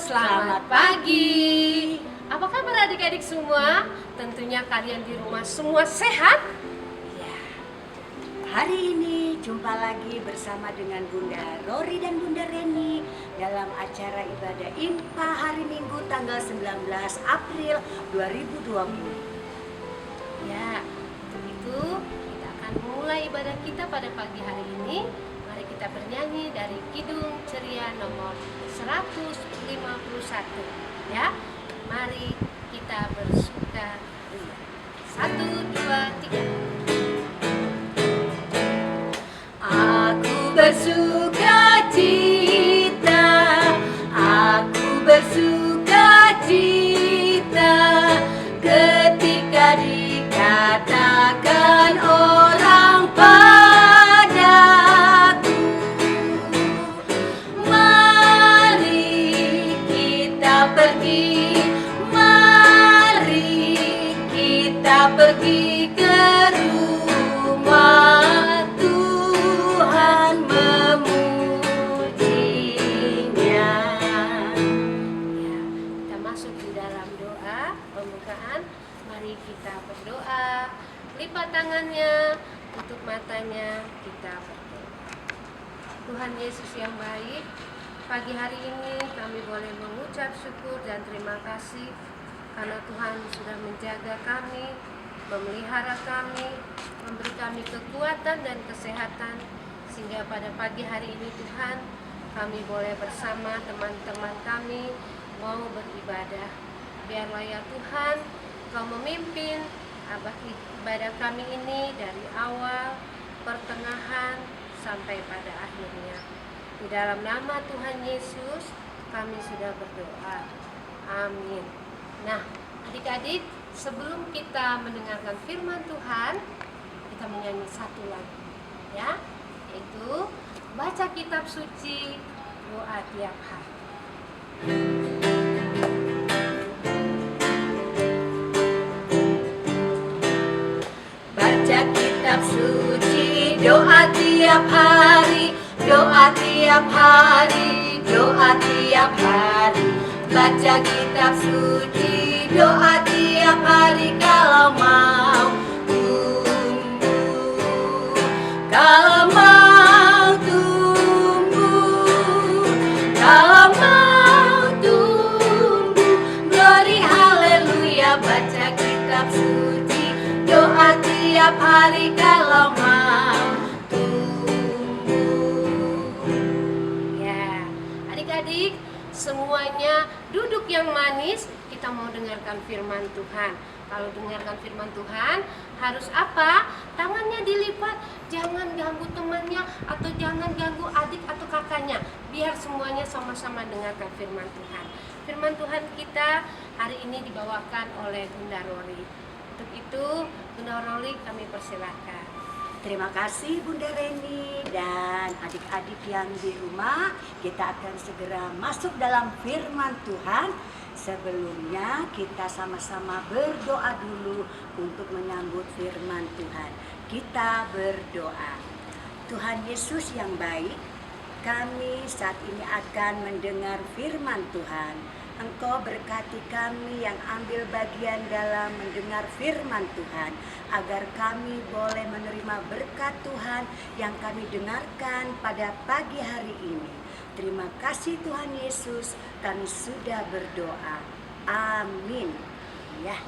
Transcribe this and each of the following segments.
Selamat pagi. Apa kabar adik-adik semua? Tentunya kalian di rumah semua sehat? Ya, hari ini jumpa lagi bersama dengan Bunda Rory dan Bunda Reni dalam acara ibadah IMPA hari Minggu tanggal 19 April 2020. Ya, untuk itu kita akan mulai ibadah kita pada pagi hari ini. Mari kita bernyanyi dari Kidung Ceria nomor 151. Ya, mari kita bersuka. 1, 2, 3. Aku bersuka cita, aku bersuka cita ketika dikatakan orang padaku, mari kita pergi, mari kita pergi ke rumah Tuhan memujinya. Ya, kita masuk di dalam doa pembukaan. Mari kita berdoa. Lipat tangannya, tutup matanya, kita berdoa. Tuhan Yesus yang baik, pagi hari ini kami boleh mengucap syukur dan terima kasih karena Tuhan sudah menjaga kami, memelihara kami, memberi kami kekuatan dan kesehatan, sehingga pada pagi hari ini Tuhan kami boleh bersama teman-teman kami mau beribadah. Biarlah ya Tuhan Kau memimpin ibadah kami ini dari awal, pertengahan, sampai pada akhirnya. Di dalam nama Tuhan Yesus kami sudah berdoa. Amin. Nah, adik-adik, sebelum kita mendengarkan firman Tuhan, kita menyanyi satu lagu, ya, yaitu baca kitab suci, doa tiap hari. Baca kitab suci, doa tiap hari, doa tiap hari, doa tiap hari. Baca kitab suci, doa tiap hari kalau mau tumbuh, kalau mau tumbuh, kalau mau tumbuh. Glory haleluya, baca kitab suci, doa tiap hari kalau mau tumbuh. Ya, adik-adik semuanya duduk yang manis, kita mau dengarkan firman Tuhan. Kalau dengarkan firman Tuhan harus apa? Tangannya dilipat, jangan ganggu temannya atau jangan ganggu adik atau kakaknya. Biar semuanya sama-sama dengarkan firman Tuhan. Firman Tuhan kita hari ini dibawakan oleh Bunda Rory. Untuk itu Bunda Rory kami persilakan. Terima kasih Bunda Reni dan adik-adik yang di rumah. Kita akan segera masuk dalam firman Tuhan. Sebelumnya kita sama-sama berdoa dulu untuk menyambut firman Tuhan. Kita berdoa. Tuhan Yesus yang baik, kami saat ini akan mendengar firman Tuhan. Engkau berkati kami yang ambil bagian dalam mendengar firman Tuhan, agar kami boleh menerima berkat Tuhan yang kami dengarkan pada pagi hari ini. Terima kasih Tuhan Yesus, kami sudah berdoa. Amin. Ya,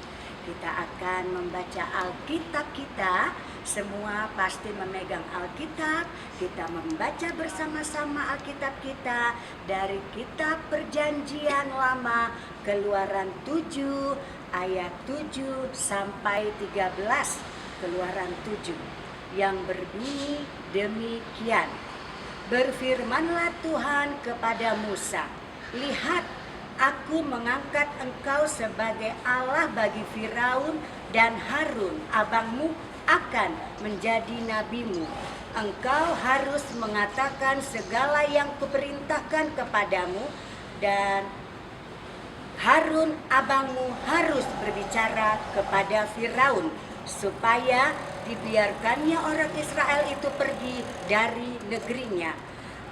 kita akan membaca Alkitab kita. Semua pasti memegang Alkitab. Kita membaca bersama-sama Alkitab kita dari kitab Perjanjian Lama, Keluaran 7 ayat 7 sampai 13. Keluaran 7 yang berbunyi demikian. Berfirmanlah Tuhan kepada Musa, lihat, aku mengangkat engkau sebagai Allah bagi Firaun, dan Harun abangmu akan menjadi nabimu. Engkau harus mengatakan segala yang kuperintahkan kepadamu, dan Harun abangmu harus berbicara kepada Firaun, supaya dibiarkannya orang Israel itu pergi dari negerinya.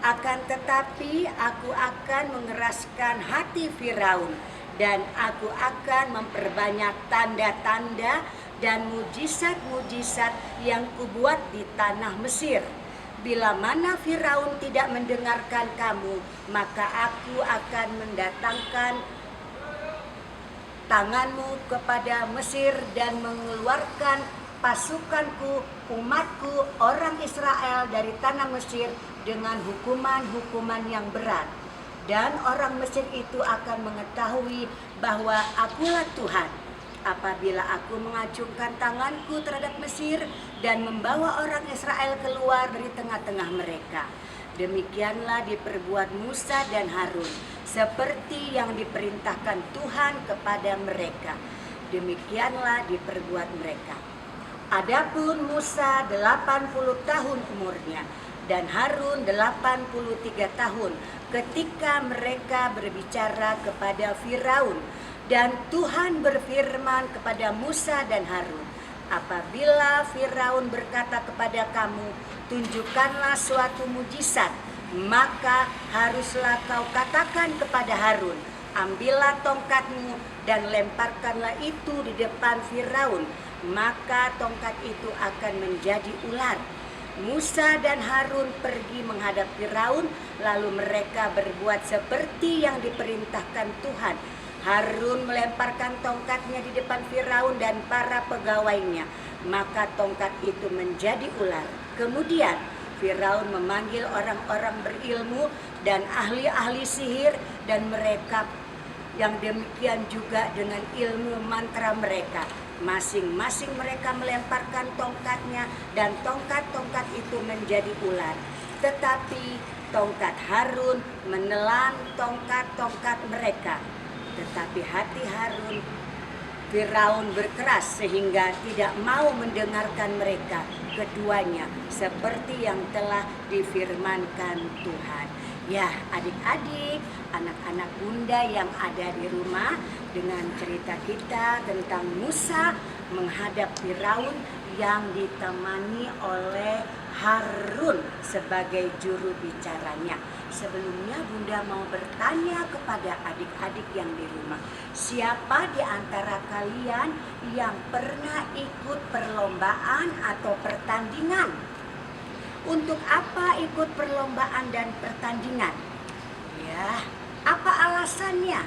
Akan tetapi aku akan mengeraskan hati Firaun, dan aku akan memperbanyak tanda-tanda dan mujizat-mujizat yang kubuat di tanah Mesir. Bila mana Firaun tidak mendengarkan kamu, maka aku akan mendatangkan tanganmu kepada Mesir dan mengeluarkan pasukanku, umatku, orang Israel dari tanah Mesir dengan hukuman-hukuman yang berat. Dan orang Mesir itu akan mengetahui bahwa akulah Tuhan apabila aku mengacungkan tanganku terhadap Mesir dan membawa orang Israel keluar dari tengah-tengah mereka. Demikianlah diperbuat Musa dan Harun, seperti yang diperintahkan Tuhan kepada mereka. Demikianlah diperbuat mereka. Adapun Musa 80 tahun umurnya dan Harun 83 tahun ketika mereka berbicara kepada Firaun. Dan Tuhan berfirman kepada Musa dan Harun, apabila Firaun berkata kepada kamu, tunjukkanlah suatu mujizat, maka haruslah kau katakan kepada Harun, ambillah tongkatmu dan lemparkanlah itu di depan Firaun, maka tongkat itu akan menjadi ular. Musa dan Harun pergi menghadap Firaun, lalu mereka berbuat seperti yang diperintahkan Tuhan. Harun melemparkan tongkatnya di depan Firaun dan para pegawainya, maka tongkat itu menjadi ular. Kemudian Firaun memanggil orang-orang berilmu dan ahli-ahli sihir, dan mereka yang demikian juga dengan ilmu mantra mereka. Masing-masing mereka melemparkan tongkatnya dan tongkat-tongkat itu menjadi ular. Tetapi tongkat Harun menelan tongkat-tongkat mereka. Tetapi hati Firaun berkeras sehingga tidak mau mendengarkan mereka keduanya, seperti yang telah difirmankan Tuhan. Ya, adik-adik, anak-anak bunda yang ada di rumah, dengan cerita kita tentang Musa menghadap Firaun yang ditemani oleh Harun sebagai juru bicaranya. Sebelumnya bunda mau bertanya kepada adik-adik yang di rumah, siapa di antara kalian yang pernah ikut perlombaan atau pertandingan? Untuk apa ikut perlombaan dan pertandingan? Ya, apa alasannya?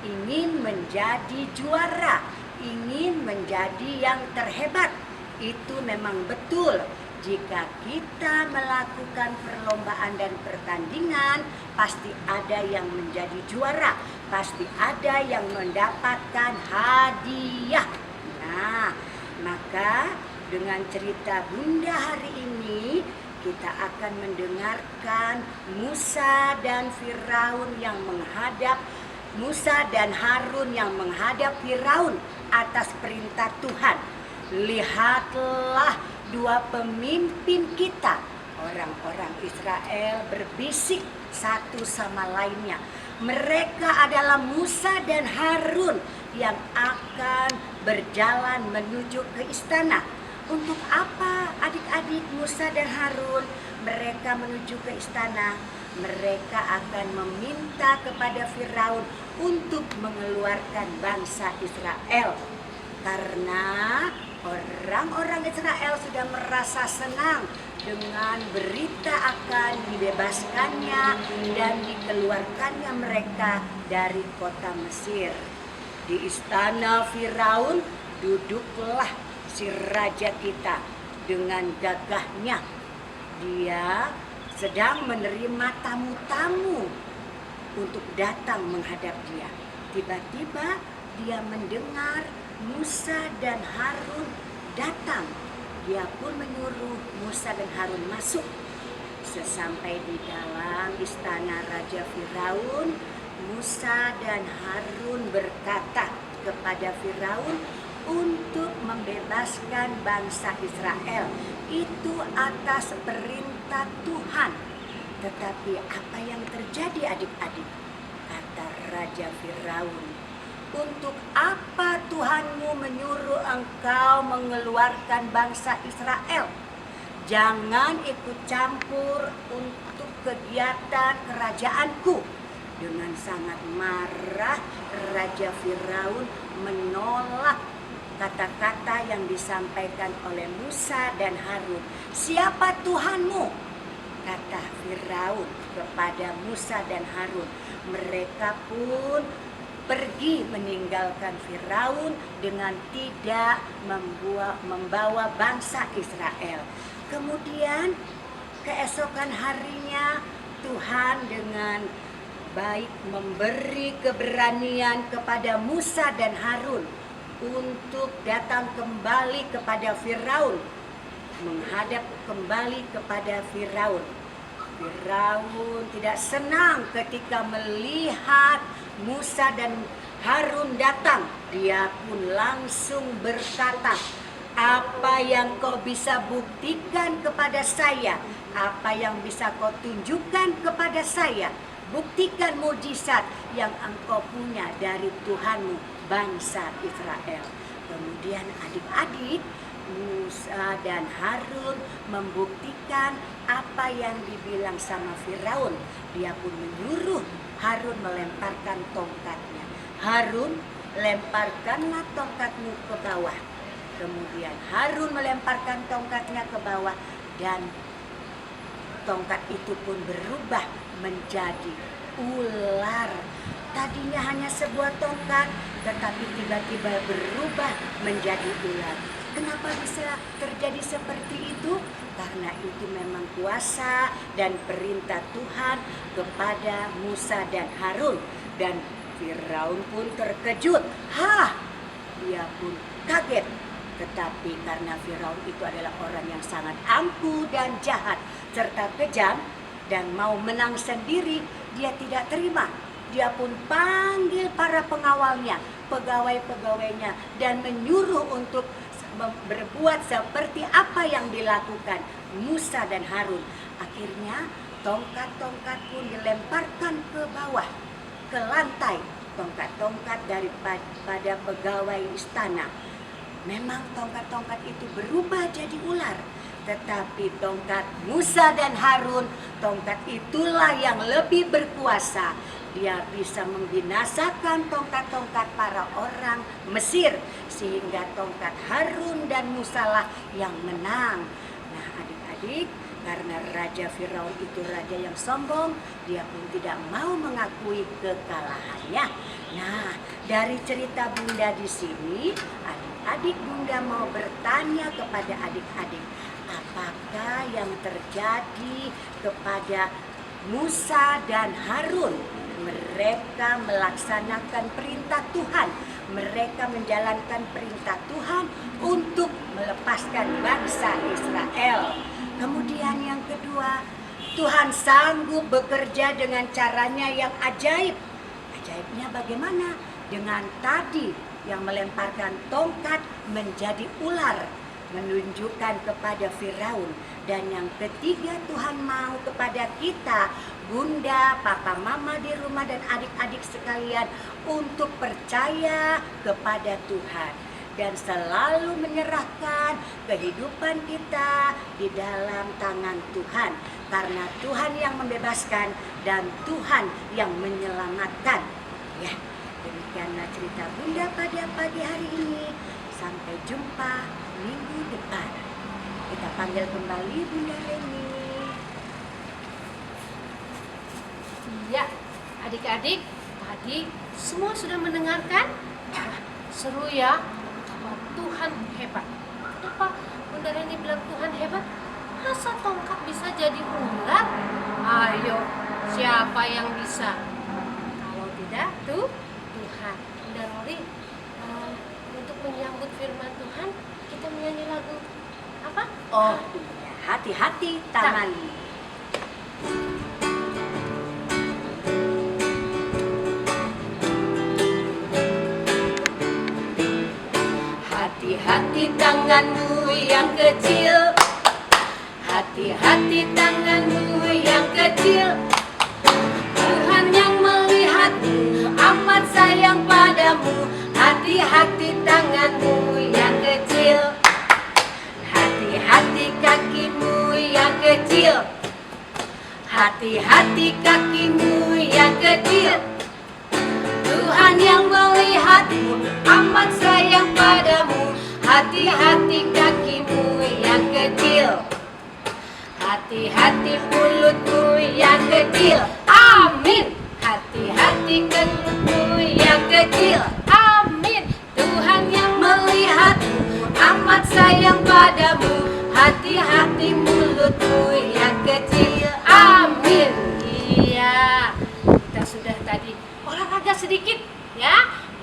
Ingin menjadi juara, ingin menjadi yang terhebat. Itu memang betul. Jika kita melakukan perlombaan dan pertandingan, pasti ada yang menjadi juara, pasti ada yang mendapatkan hadiah. Nah, maka dengan cerita bunda hari ini, kita akan mendengarkan Musa dan Harun yang menghadap Firaun atas perintah Tuhan. Lihatlah dua pemimpin kita, orang-orang Israel, berbisik satu sama lainnya. Mereka adalah Musa dan Harun yang akan berjalan menuju ke istana. Untuk apa adik-adik Musa dan Harun mereka menuju ke istana? Mereka akan meminta kepada Firaun untuk mengeluarkan bangsa Israel. Karena orang-orang Israel sudah merasa senang dengan berita akan dibebaskannya dan dikeluarkannya mereka dari kota Mesir. Di istana Firaun duduklah si raja kita dengan gagahnya. Dia sedang menerima tamu-tamu untuk datang menghadap dia. Tiba-tiba dia mendengar Musa dan Harun datang. Dia pun menyuruh Musa dan Harun masuk. Sesampai di dalam istana Raja Firaun, Musa dan Harun berkata kepada Firaun untuk membebaskan bangsa Israel. Itu atas perintah Tuhan. Tetapi apa yang terjadi adik-adik? Kata Raja Firaun, untuk apa Tuhanmu menyuruh engkau mengeluarkan bangsa Israel? Jangan ikut campur untuk kegiatan kerajaanku. Dengan sangat marah, Raja Firaun menolak kata-kata yang disampaikan oleh Musa dan Harun. "Siapa Tuhanmu?" kata Firaun kepada Musa dan Harun. Mereka pun pergi meninggalkan Firaun dengan tidak membawa bangsa Israel. Kemudian keesokan harinya Tuhan dengan baik memberi keberanian kepada Musa dan Harun untuk datang kembali kepada Firaun, menghadap kembali kepada Firaun. Firaun tidak senang ketika melihat Musa dan Harun datang. Dia pun langsung berkata, "Apa yang kau bisa buktikan kepada saya? Apa yang bisa kau tunjukkan kepada saya? Buktikan mujizat yang engkau punya dari Tuhanmu, bangsa Israel." Kemudian adik-adik Musa dan Harun membuktikan apa yang dibilang sama Firaun. Dia pun menyuruh Harun melemparkan tongkatnya. "Harun, lemparkanlah tongkatmu ke bawah." Kemudian Harun melemparkan tongkatnya ke bawah dan tongkat itu pun berubah menjadi ular. Tadinya hanya sebuah tongkat, tetapi tiba-tiba berubah menjadi ular. Kenapa bisa terjadi seperti itu? Karena itu memang kuasa dan perintah Tuhan kepada Musa dan Harun. Dan Firaun pun terkejut. Dia pun kaget. Tetapi karena Firaun itu adalah orang yang sangat ampuh dan jahat serta kejam dan mau menang sendiri, dia tidak terima. Dia pun panggil para pengawalnya, pegawai-pegawainya, dan menyuruh untuk berbuat seperti apa yang dilakukan Musa dan Harun. Akhirnya tongkat-tongkat pun dilemparkan ke bawah, ke lantai. Tongkat-tongkat daripada pegawai istana. Memang tongkat-tongkat itu berubah jadi ular. Tetapi tongkat Musa dan Harun, tongkat itulah yang lebih berkuasa. Dia bisa membinasakan tongkat-tongkat para orang Mesir, sehingga tongkat Harun dan Musa lah yang menang. Nah adik-adik, karena Raja Firaun itu raja yang sombong, dia pun tidak mau mengakui kekalahannya. Nah, dari cerita Bunda di sini, adik-adik Bunda mau bertanya kepada adik-adik, apakah yang terjadi kepada Musa dan Harun? Mereka melaksanakan perintah Tuhan. Mereka menjalankan perintah Tuhan untuk melepaskan bangsa Israel. Kemudian yang kedua, Tuhan sanggup bekerja dengan caranya yang ajaib. Ajaibnya bagaimana? Dengan tadi yang melemparkan tongkat menjadi ular, menunjukkan kepada Firaun. Dan yang ketiga, Tuhan mau kepada kita, Bunda, Papa, Mama di rumah dan adik-adik sekalian, untuk percaya kepada Tuhan dan selalu menyerahkan kehidupan kita di dalam tangan Tuhan, karena Tuhan yang membebaskan dan Tuhan yang menyelamatkan. Ya, demikianlah cerita Bunda pada pagi hari ini. Sampai jumpa minggu depan. Kita panggil kembali Bunda Reni. Ya, adik-adik, tadi semua sudah mendengarkan? Seru ya, bahwa Tuhan hebat. Kenapa Bunda Reni bilang Tuhan hebat? Masa tongkat bisa jadi ular? Ayo, siapa yang bisa? Kalau tidak, tuh Tuhan. Bunda Rori, untuk menyambut firman Tuhan, kita menyanyi lagu apa? Oh iya, hati-hati Tamali. Hati-hati tanganmu yang kecil, hati-hati tanganmu yang kecil. Tuhan yang melihatmu amat sayang padamu. Hati-hati tanganmu yang kecil, hati-hati kakimu yang kecil, Hati-hati kakimu yang kecil, Tuhan yang melihatmu amat sayang padamu. Hati-hati kakimu yang kecil, hati-hati mulutmu yang kecil. Amin. Hati-hati mulutmu yang kecil. Amin. Tuhan yang melihatmu amat sayang padamu. Hati-hati mulutmu yang kecil. Amin. Iya, kita sudah tadi olahraga sedikit ya.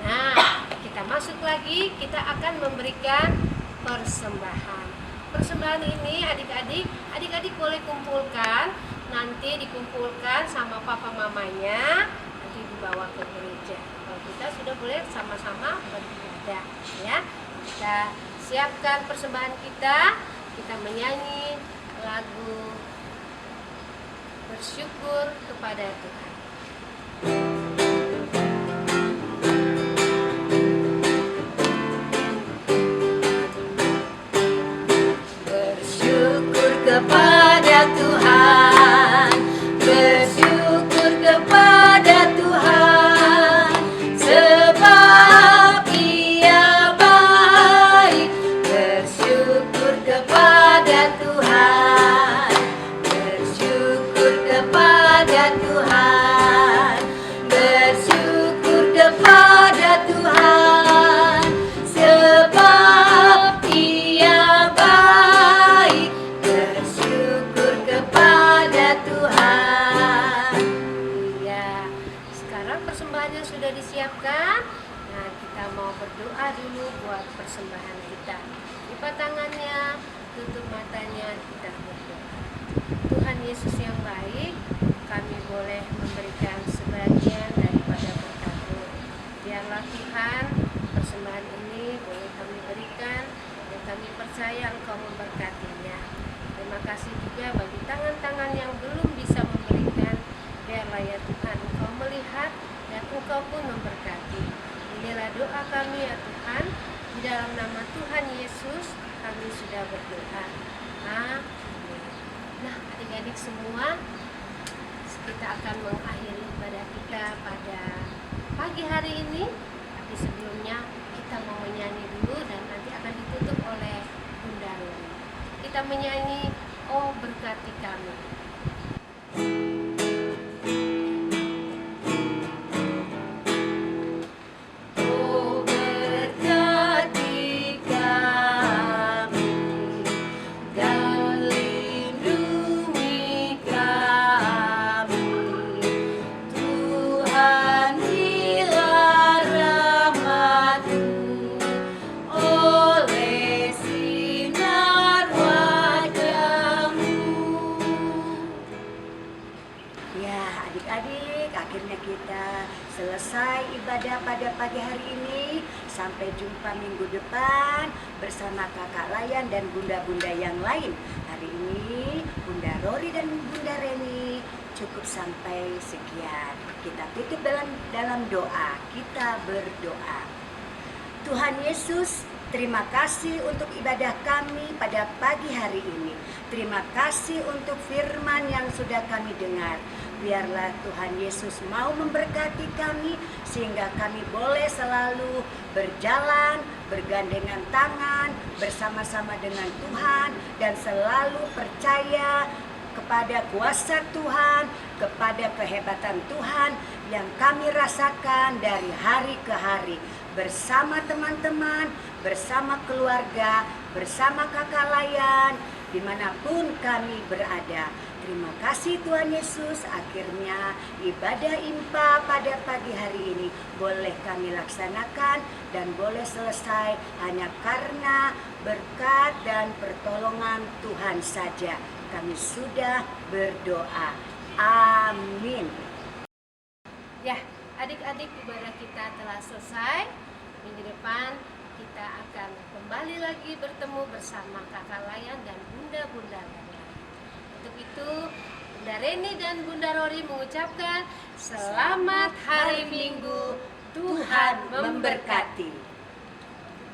Nah, kita masuk lagi, kita akan memberikan persembahan. Persembahan ini adik-adik boleh kumpulkan, nanti dikumpulkan sama papa mamanya, nanti dibawa ke gereja. Kalau kita sudah boleh sama-sama beribadah ya. Kita siapkan persembahan kita menyanyi lagu bersyukur kepada Tuhan. Bersyukur kepada Tuhan, bersyukur kepada Tuhan, sebab Ia baik. Bersyukur kepada Tuhan, bersyukur kepada Tuhan, bersyukur kepada Tuhan, sebab Ia baik. Bersyukur kepada Tuhan. Iya, sekarang persembahannya sudah disiapkan. Nah, kita mau berdoa dulu buat persembahan kita. Lipat tangannya, tutup matanya, kita berdoa. Tuhan Yesus yang baik, kami boleh memberikan sebagian daripada berkat-Mu. Biarlah Tuhan, persembahan ini boleh kami berikan dan kami percaya Engkau memberkatinya. Terima kasih juga bagi tangan-tangan yang belum bisa memberikan. Biarlah ya Tuhan, Engkau melihat dan Engkau pun memberkati. Inilah doa kami ya Tuhan. Di dalam nama Tuhan Yesus kami sudah berdoa. Amin. Nah, adik-adik semua, kita akan mengakhiri ibadah kita pada pagi hari ini. Tapi sebelumnya kita mau menyanyi dulu dan nanti akan ditutup oleh Bunda Loli. Kita menyanyi Oh Berkati Kami. Oh berkati kami dan lindungi kami, Tuhan bila rahmat-Mu oleh sinar wajah-Mu. Ya adik-adik, akhirnya kita selesai ibadah pada pagi hari ini. Sampai jumpa minggu depan bersama kakak Layan dan bunda-bunda yang lain. Hari ini Bunda Rori dan Bunda Reni cukup sampai sekian. Kita tutup dalam doa. Kita berdoa. Tuhan Yesus, terima kasih untuk ibadah kami pada pagi hari ini. Terima kasih untuk firman yang sudah kami dengar. Biarlah Tuhan Yesus mau memberkati kami sehingga kami boleh selalu berjalan, bergandengan tangan, bersama-sama dengan Tuhan dan selalu percaya kepada kuasa Tuhan, kepada kehebatan Tuhan yang kami rasakan dari hari ke hari. Bersama teman-teman, bersama keluarga, bersama kakak Layan, dimanapun kami berada. Terima kasih Tuhan Yesus, akhirnya ibadah IMPA pada pagi hari ini boleh kami laksanakan dan boleh selesai hanya karena berkat dan pertolongan Tuhan saja. Kami sudah berdoa. Amin. Ya, adik-adik, ibadah kita telah selesai. Minggu depan kita akan kembali lagi bertemu bersama kakak Layan dan bunda-bunda yang lain. Untuk itu, Bunda Reni dan Bunda Rori mengucapkan selamat hari Minggu. Tuhan memberkati.